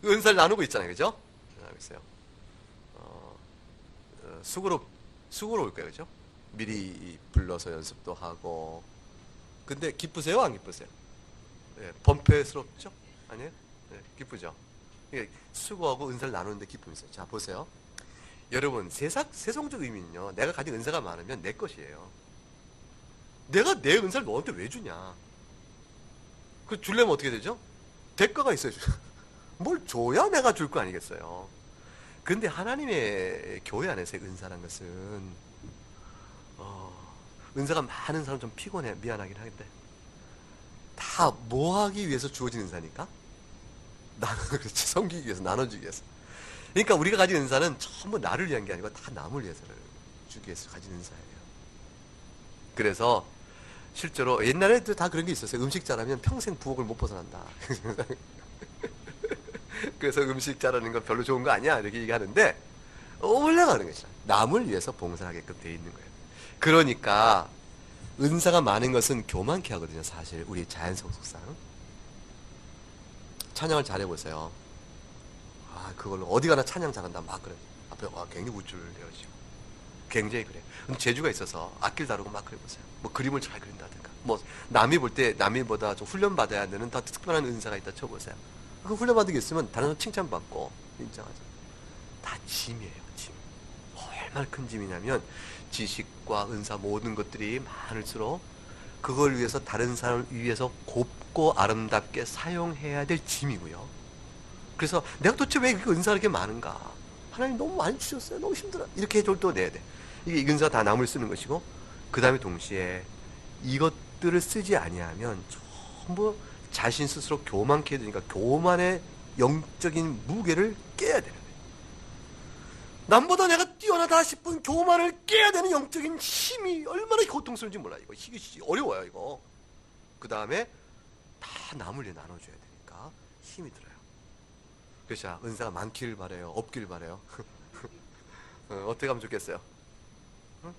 은사를 나누고 있잖아요, 그죠? 나누고 있어요. 수고로 올 거예요, 그죠? 미리 불러서 연습도 하고. 근데 기쁘세요, 안 기쁘세요? 네, 번패스럽죠? 아니에요? 네, 기쁘죠? 수고하고 은사를 나누는데 기쁨이 있어요. 자, 보세요. 여러분, 세상적 의미는요, 내가 가진 은사가 많으면 내 것이에요. 내가 내 은사를 너한테 왜 주냐? 그 주려면 어떻게 되죠? 대가가 있어요. 뭘 줘야 내가 줄 거 아니겠어요? 근데 하나님의 교회 안에서의 은사란 것은 은사가 많은 사람 좀 피곤해. 미안하긴 하겠는데 다 뭐 하기 위해서 주어진 은사니까? 그렇지. 섬기기 위해서, 나눠주기 위해서. 그러니까 우리가 가진 은사는 전부 나를 위한 게 아니고 다 남을 위해서를 주기 위해서 가진 은사예요. 그래서 실제로 옛날에도 다 그런 게 있었어요. 음식 잘하면 평생 부엌을 못 벗어난다. 그래서 음식 잘하는 건 별로 좋은 거 아니야 이렇게 얘기하는데 원래가 그런 것이라 남을 위해서 봉사하게끔 돼 있는 거예요. 그러니까 은사가 많은 것은 교만케 하거든요. 사실 우리 자연 성숙상 찬양을 잘해보세요. 그걸로 어디 가나 찬양 잘한다 막 그래. 앞에 굉장히 우쭐해요 지금. 굉장히 그래. 근데 재주가 있어서 악기를 다루고 막 그래보세요. 뭐 그림을 잘 그린다든가 뭐 남이 볼 때 남이보다 좀 훈련받아야 되는 더 특별한 은사가 있다 쳐보세요. 그 훈련받은 게 있으면 다른 사람 칭찬받고 인정하죠. 다 짐이에요. 짐. 얼마나 큰 짐이냐면 지식과 은사 모든 것들이 많을수록 그걸 위해서 다른 사람을 위해서 곱고 아름답게 사용해야 될 짐이고요. 그래서 내가 도대체 왜 이렇게 은사가 이렇게 많은가? 하나님 너무 많이 주셨어요. 너무 힘들어. 이렇게 해줄 또 내야 돼. 이게 은사가 다 남을 쓰는 것이고 그 다음에 동시에 이것들을 쓰지 아니하면 전부 자신 스스로 교만케 되니까 교만의 영적인 무게를 깨야 되는 거예요. 남보다 내가 뛰어나다 싶은 교만을 깨야 되는 영적인 힘이 얼마나 고통스러운지 몰라요. 이거 어려워요 이거. 그 다음에 다 남을 위해 나눠줘야 되니까 힘이 들어요. 그래서 은사가 많기를 바라요? 없기를 바라요? 어떻게 하면 좋겠어요? 응?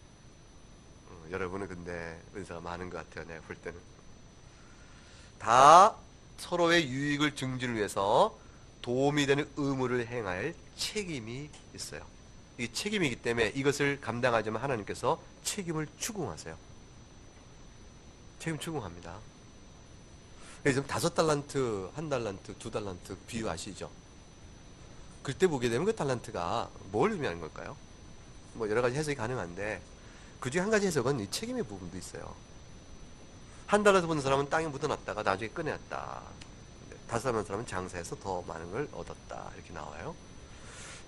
여러분은 근데 은사가 많은 것 같아요. 내가 볼 때는 다 서로의 유익을 증진을 위해서 도움이 되는 의무를 행할 책임이 있어요. 이 책임이기 때문에 이것을 감당하자면 하나님께서 책임을 추궁하세요. 책임 추궁합니다. 지금 5달란트, 1달란트, 2달란트 비유 아시죠? 그때 보게 되면 그 달란트가 뭘 의미하는 걸까요? 뭐 여러 가지 해석이 가능한데 그 중에 한 가지 해석은 이 책임의 부분도 있어요. 1달란트 버는 사람은 땅에 묻어놨다가 나중에 꺼내왔다. 5달란트 버는 사람은 장사해서 더 많은 걸 얻었다. 이렇게 나와요.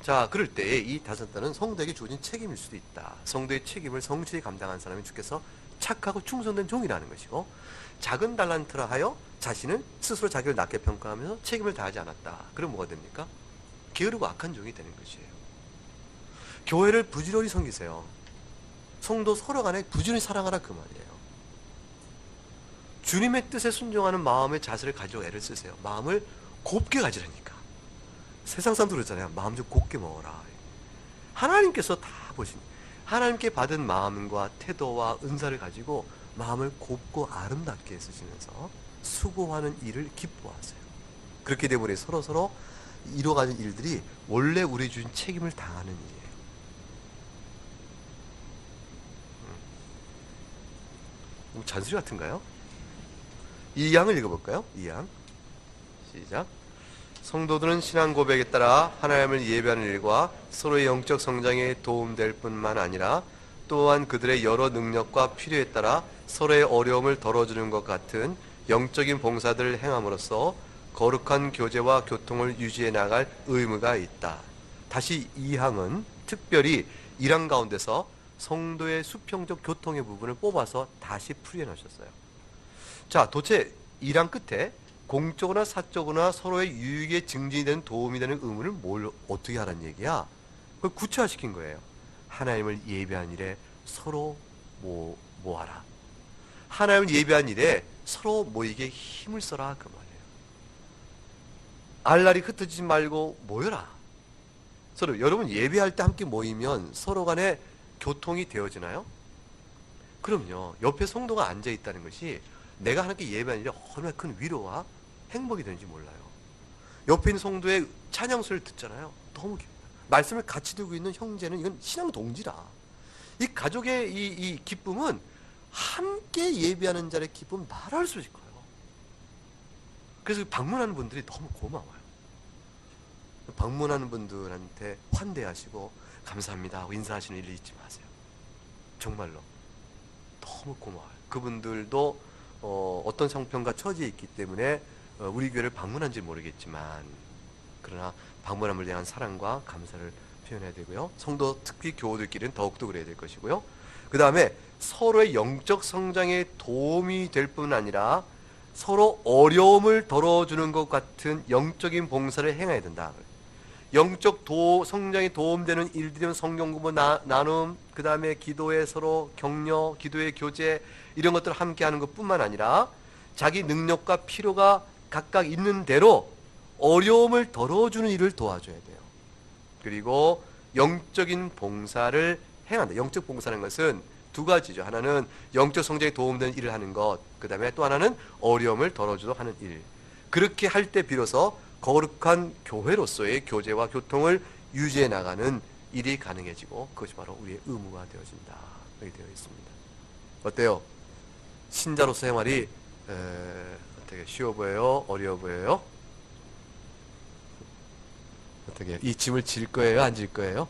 자, 그럴 때 이 5달은 성도에게 주어진 책임일 수도 있다. 성도의 책임을 성실히 감당한 사람이 주께서 착하고 충성된 종이라는 것이고, 작은 달란트라 하여 자신은 스스로 자기를 낮게 평가하면서 책임을 다하지 않았다. 그럼 뭐가 됩니까? 게으르고 악한 종이 되는 것이에요. 교회를 부지런히 섬기세요. 성도 서로 간에 부지런히 사랑하라 그 말이에요. 주님의 뜻에 순종하는 마음의 자세를 가지고 애를 쓰세요. 마음을 곱게 가지라니까. 세상 사람들 그러잖아요. 마음 좀 곱게 먹어라. 하나님께서 다 보신, 하나님께 받은 마음과 태도와 은사를 가지고 마음을 곱고 아름답게 쓰시면서 수고하는 일을 기뻐하세요. 그렇게 되면 서로서로 이루어가는 일들이 원래 우리 주신 책임을 다하는 일이에요. 잔소리 같은가요? 2양을 읽어볼까요? 2양 시작. 성도들은 신앙 고백에 따라 하나님을 예배하는 일과 서로의 영적 성장에 도움될 뿐만 아니라 또한 그들의 여러 능력과 필요에 따라 서로의 어려움을 덜어주는 것 같은 영적인 봉사들을 행함으로써 거룩한 교제와 교통을 유지해 나갈 의무가 있다. 다시 2항은 특별히 1항 가운데서 성도의 수평적 교통의 부분을 뽑아서 다시 풀이해 놓으셨어요. 자, 도대체 1항 끝에 공적으로나 사적으로나 서로의 유익에 증진이 되는 도움이 되는 의무를 뭘 어떻게 하라는 얘기야? 그걸 구체화시킨 거예요. 하나님을 예배한 일에 서로 모아라. 하나님을 예배한 일에 서로 모이게 힘을 써라 그 말이에요. 알날이 흩어지지 말고 모여라. 서로 여러분 예배할 때 함께 모이면 서로 간에 교통이 되어지나요? 그럼요. 옆에 성도가 앉아 있다는 것이 내가 하나님께 예배하는 일에 얼마나 큰 위로와 행복이 되는지 몰라요. 옆에 있는 성도의 찬양 소리를 듣잖아요. 너무 말씀을 같이 듣고 있는 형제는 이건 신앙 동지라. 이 가족의 이 기쁨은 함께 예배하는 자의 기쁨은 말할 수 없을 거예요. 그래서 방문하는 분들이 너무 고마워요. 방문하는 분들한테 환대하시고 감사합니다 하고 인사하시는 일을 잊지 마세요. 정말로 너무 고마워요. 그분들도 어떤 상편과 처지에 있기 때문에 우리 교회를 방문한지 모르겠지만 그러나 방문함을 대한 사랑과 감사를 표현해야 되고요. 성도 특히 교우들끼리는 더욱더 그래야 될 것이고요. 그 다음에 서로의 영적 성장에 도움이 될 뿐 아니라 서로 어려움을 덜어주는 것 같은 영적인 봉사를 행해야 된다. 영적 성장에 도움되는 일들이면 성경 공부, 나눔, 그 다음에 기도에 서로 격려, 기도의 교제 이런 것들을 함께 하는 것뿐만 아니라 자기 능력과 필요가 각각 있는 대로 어려움을 덜어주는 일을 도와줘야 돼요. 그리고 영적인 봉사를 행한다. 영적 봉사라는 것은 두 가지죠. 하나는 영적 성장에 도움되는 일을 하는 것, 그 다음에 또 하나는 어려움을 덜어주도록 하는 일. 그렇게 할 때 비로소 거룩한 교회로서의 교제와 교통을 유지해 나가는 일이 가능해지고 그것이 바로 우리의 의무가 되어진다. 이렇게 되어 있습니다. 어때요? 신자로서 생활이 어떻게 쉬워 보여요? 어려워 보여요? 어떻게 이 짐을 질 거예요? 안 질 거예요?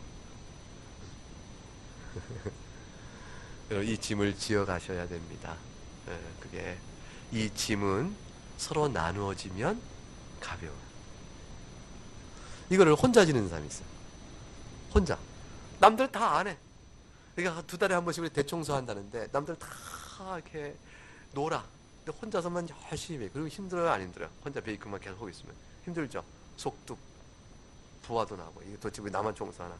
이 짐을 지어 가셔야 됩니다. 그게 이 짐은 서로 나누어지면 가벼워요. 이거를 혼자 지는 사람이 있어요. 혼자. 남들 다 안 해. 그러니까 2달에 한 번씩 우리 대청소 한다는데 남들 다 이렇게 놀아. 근데 혼자서만 열심히 해. 그리고 힘들어요? 안 힘들어요? 혼자 베이크만 계속 하고 있으면 힘들죠. 속도 부하도 나고 이거 도대체 왜 나만 청소하나.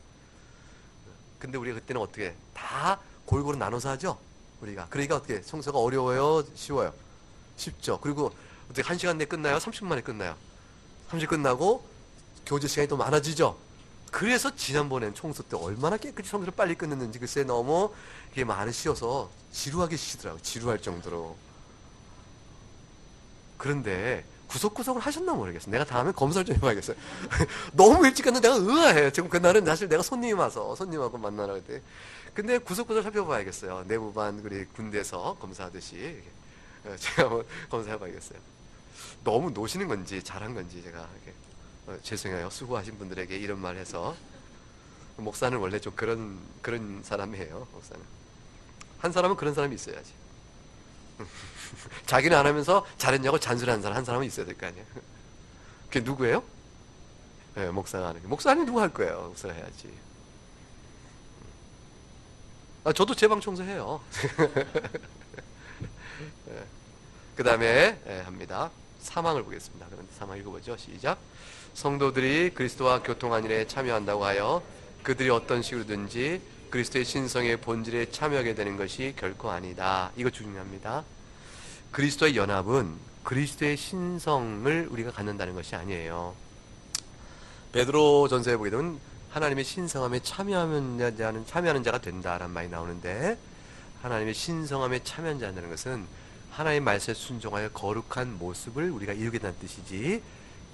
근데 우리가 그때는 어떻게 해? 다 골고루 나눠서 하죠. 우리가. 그러니까 어떻게 청소가 어려워요? 쉬워요? 쉽죠. 그리고 어떻게 1시간 내에 끝나요? 30분 만에 끝나요. 30분 끝나고 교제 시간이 또 많아지죠. 그래서 지난번엔 청소 때 얼마나 깨끗이 청소를 빨리 끝냈는지 글쎄 너무 이게 많이 쉬어서 지루하게 쉬더라고요. 지루할 정도로. 그런데 구석구석을 하셨나 모르겠어요. 내가 다음에 검사를 좀 해봐야겠어요. 너무 일찍 갔는데 내가 의아해. 지금 그날은 사실 내가 손님이 와서 손님하고 만나러 그때. 근데 구석구석 살펴봐야겠어요. 내부반 우리 군대에서 검사하듯이 제가 한번 검사해봐야겠어요. 너무 노시는 건지 잘한 건지 제가 이렇게 죄송해요. 수고하신 분들에게 이런 말 해서. 목사는 원래 좀 그런 사람이에요. 목사는 한 사람은 그런 사람이 있어야지. 자기는 안 하면서 잘했냐고 잔소리하는 사람 한 사람은 있어야 될 거 아니에요. 그게 누구예요? 네, 목사가 하는 게. 목사 아니면 누가 할 거예요? 목사가 해야지. 저도 제 방 청소해요. 네. 그 다음에 합니다. 사망을 보겠습니다. 그럼 사망 읽어보죠. 시작. 성도들이 그리스도와 교통한 일에 참여한다고 하여 그들이 어떤 식으로든지 그리스도의 신성의 본질에 참여하게 되는 것이 결코 아니다. 이거 중요합니다. 그리스도의 연합은 그리스도의 신성을 우리가 갖는다는 것이 아니에요. 베드로 전서에 보게 되면 하나님의 신성함에 참여하는 자가 된다라는 말이 나오는데 하나님의 신성함에 참여한 자라는 것은 하나님의 말씀에 순종하여 거룩한 모습을 우리가 이루게 된다는 뜻이지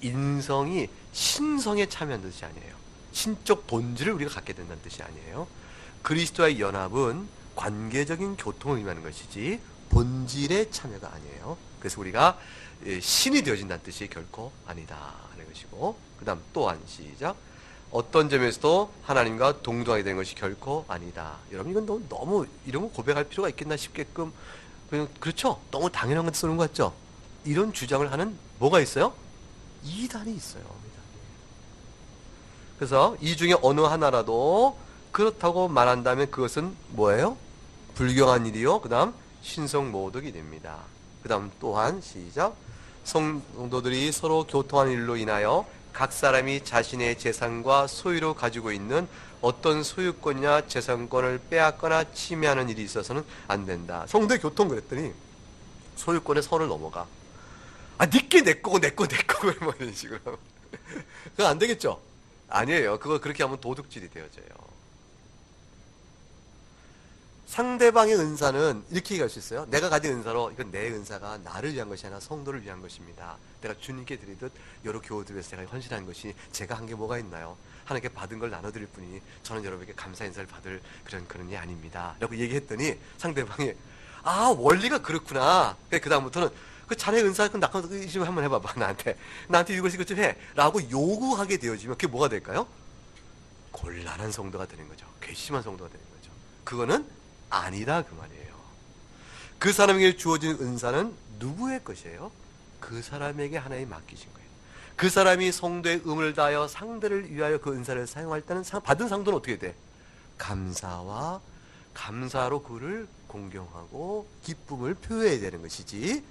인성이 신성에 참여한 뜻이 아니에요. 신적 본질을 우리가 갖게 된다는 뜻이 아니에요. 그리스도와의 연합은 관계적인 교통을 의미하는 것이지 본질의 참여가 아니에요. 그래서 우리가 신이 되어진다는 뜻이 결코 아니다 하는 것이고 그 다음 또한 시작. 어떤 점에서도 하나님과 동등하게 되는 것이 결코 아니다. 여러분 이건 너무 이런 거 고백할 필요가 있겠나 싶게끔 그렇죠? 너무 당연한 것도 쓰는 것 같죠? 이런 주장을 하는 뭐가 있어요? 이단이 있어요. 그래서 이 중에 어느 하나라도 그렇다고 말한다면 그것은 뭐예요? 불경한 일이요. 그 다음 신성모독이 됩니다. 그 다음 또한 시작. 성도들이 서로 교통한 일로 인하여 각 사람이 자신의 재산과 소유로 가지고 있는 어떤 소유권이나 재산권을 빼앗거나 침해하는 일이 있어서는 안 된다. 성도의 교통 그랬더니 소유권의 선을 넘어가. 아, 니께 내 거고 내 거 내 거고 뭐 이런 식으로. 그거 안 되겠죠? 아니에요. 그거 그렇게 하면 도둑질이 되어져요. 상대방의 은사는 이렇게 얘기할 수 있어요. 내가 가진 은사로 이건 내 은사가 나를 위한 것이 아니라 성도를 위한 것입니다. 내가 주님께 드리듯 여러 교우들 위해서 제가 헌신한 것이 제가 한 게 뭐가 있나요? 하나님께 받은 걸 나눠드릴 뿐이니 저는 여러분에게 감사 인사를 받을 그런 게 아닙니다. 라고 얘기했더니 상대방이 아, 원리가 그렇구나. 그 다음부터는 그 자네 은사 그 좀 한번 해봐봐. 나한테 이것이 좀 해. 라고 요구하게 되어지면 그게 뭐가 될까요? 곤란한 성도가 되는 거죠. 괘씸한 성도가 되는 거죠. 그거는 아니다 그 말이에요. 그 사람에게 주어진 은사는 누구의 것이에요? 그 사람에게 하나님이 맡기신 거예요. 그 사람이 성도의 의무를 다하여 상대를 위하여 그 은사를 사용할 때는 받은 상도는 어떻게 돼? 감사로 그를 공경하고 기쁨을 표해야 되는 것이지.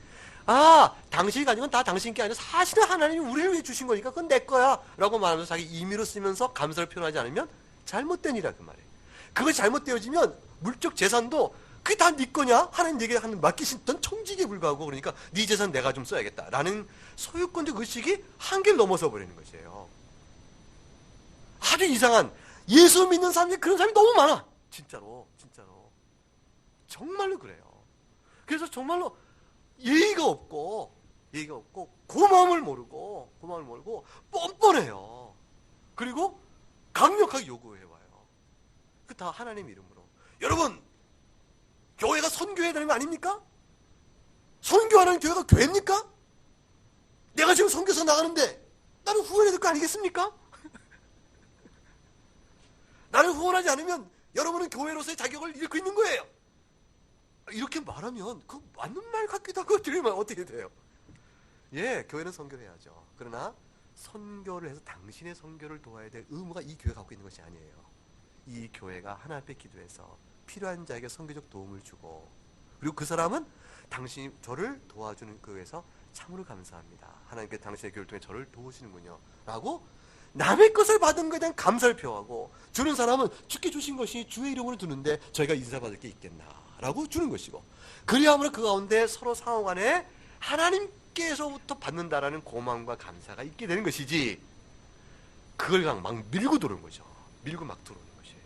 아, 당신이 가진 건 다 당신 게 아니라 사실은 하나님이 우리를 위해 주신 거니까 그건 내 거야 라고 말하면서 자기 임의로 쓰면서 감사를 표현하지 않으면 잘못된 일이라 그 말이에요. 그것이 잘못되어지면 물적 재산도 그게 다 네 거냐? 하나님 내게 맡기신 던 청지기에 불과하고 그러니까 네 재산 내가 좀 써야겠다라는 소유권적 의식이 한계를 넘어서 버리는 것이에요. 아주 이상한 예수 믿는 사람들이 그런 사람이 너무 많아. 진짜로 정말로 그래요. 그래서 정말로 예의가 없고 고마움을 모르고 뻔뻔해요. 그리고 강력하게 요구해와요. 그 다 하나님 이름으로. 여러분, 교회가 선교해야 되는 거 아닙니까? 선교하는 교회가 교회입니까? 내가 지금 선교사 나가는데 나는 후원해야 될 거 아니겠습니까? 나를 후원하지 않으면 여러분은 교회로서의 자격을 잃고 있는 거예요. 이렇게 말하면 그 맞는 말 같기도 하고 들으면 어떻게 돼요? 예, 교회는 선교를 해야죠. 그러나 선교를 해서 당신의 선교를 도와야 될 의무가 이 교회가 갖고 있는 것이 아니에요. 이 교회가 하나님 앞에 기도해서 필요한 자에게 선교적 도움을 주고, 그리고 그 사람은 당신이 저를 도와주는 그에서 참으로 감사합니다. 하나님께 당신의 교회를 통해 저를 도우시는군요 라고 남의 것을 받은 것에 대한 감사를 표하고, 주는 사람은 주께 주신 것이 주의 이름으로 두는데 저희가 인사받을 게 있겠나 라고 주는 것이고, 그리하면 그 가운데 서로 상호 간에 하나님께서부터 받는다라는 고마움과 감사가 있게 되는 것이지, 그걸 그냥 막 밀고 들어오는 거죠. 밀고 막 들어오는 것이에요.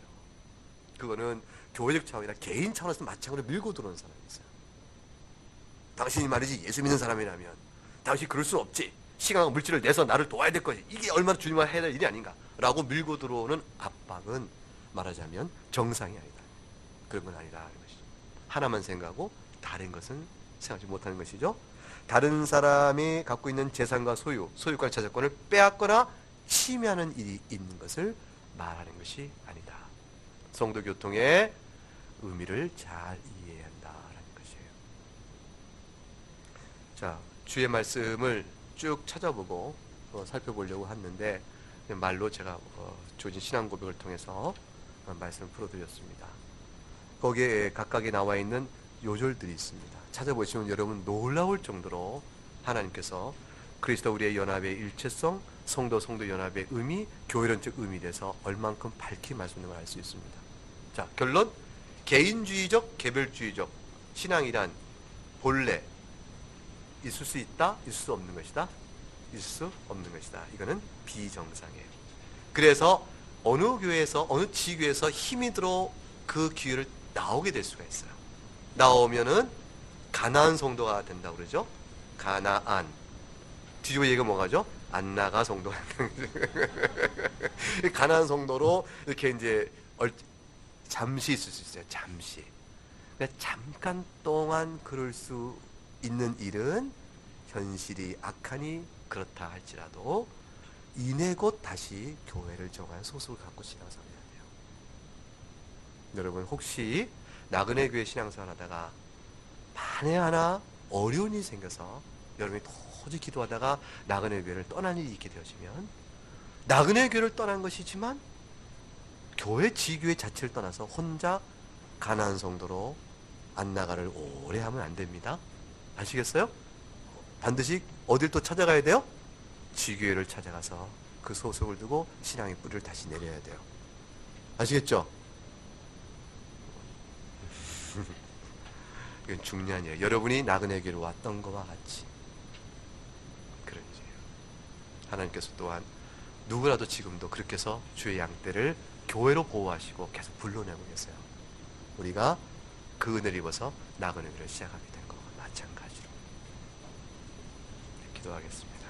그거는 교회적 차원이나 개인 차원에서 마찬가지로 밀고 들어오는 사람이 있어요. 당신이 말이지 예수 믿는 사람이라면 당신이 그럴 수 없지, 시간과 물질을 내서 나를 도와야 될 거지, 이게 얼마나 주님과 해야 될 일이 아닌가 라고 밀고 들어오는 압박은 말하자면 정상이 아니다. 그런 건 아니라는 것이죠. 하나만 생각하고 다른 것은 생각하지 못하는 것이죠. 다른 사람이 갖고 있는 재산과 소유권, 자산권을 빼앗거나 침해하는 일이 있는 것을 말하는 것이 아니다. 성도 교통의 의미를 잘 이해해야 한다라는 것이에요. 자, 주의 말씀을 쭉 찾아보고 살펴보려고 했는데 말로 제가 주어진 신앙 고백을 통해서 말씀을 풀어드렸습니다. 거기에 각각에 나와 있는 요절들이 있습니다. 찾아보시면 여러분 놀라울 정도로 하나님께서 그리스도 우리의 연합의 일체성, 성도 연합의 의미, 교회론적 의미에 대해서 얼만큼 밝히 말씀하는 걸 알 수 있습니다. 자, 결론, 개인주의적, 개별주의적 신앙이란 본래 있을 수 있다, 있을 수 없는 것이다, 있을 수 없는 것이다. 이거는 비정상이에요. 그래서 어느 교회에서, 어느 지교에서 힘이 들어 그 기회를 나오게 될 수가 있어요. 나오면은 가나안 성도가 된다고 그러죠. 가나안. 뒤집어 얘기가 뭐가죠? 안 나가 성도가 가나안 성도로 이렇게 이제 잠시 있을 수 있어요. 잠시. 그러니까 잠깐 동안 그럴 수 있는 일은 현실이 악하니 그렇다 할지라도 이내 곧 다시 교회를 정한 소속을 갖고 신앙생활을 해야 돼요. 여러분 혹시 나그네 교회 신앙생활 하다가 만에 하나 어려운 일이 생겨서 여러분이 도저히 기도하다가 나그네 교회를 떠난 일이 있게 되어지면, 나그네 교회를 떠난 것이지만 교회 지교회 자체를 떠나서 혼자 가나안 성도로 안 나가를 오래 하면 안 됩니다. 아시겠어요? 반드시 어딜 또 찾아가야 돼요? 지교회를 찾아가서 그 소속을 두고 신앙의 뿌리를 다시 내려야 돼요. 아시겠죠? 이건 중요한 이에요. 여러분이 나그네교로 왔던 것과 같이 그런 일이에요. 하나님께서 또한 누구라도 지금도 그렇게 해서 주의 양떼를 교회로 보호하시고 계속 불러내고 계세요. 우리가 그 은혜를 입어서 나그네교를 시작하게 된 것과 마찬가지로. 네, 기도하겠습니다.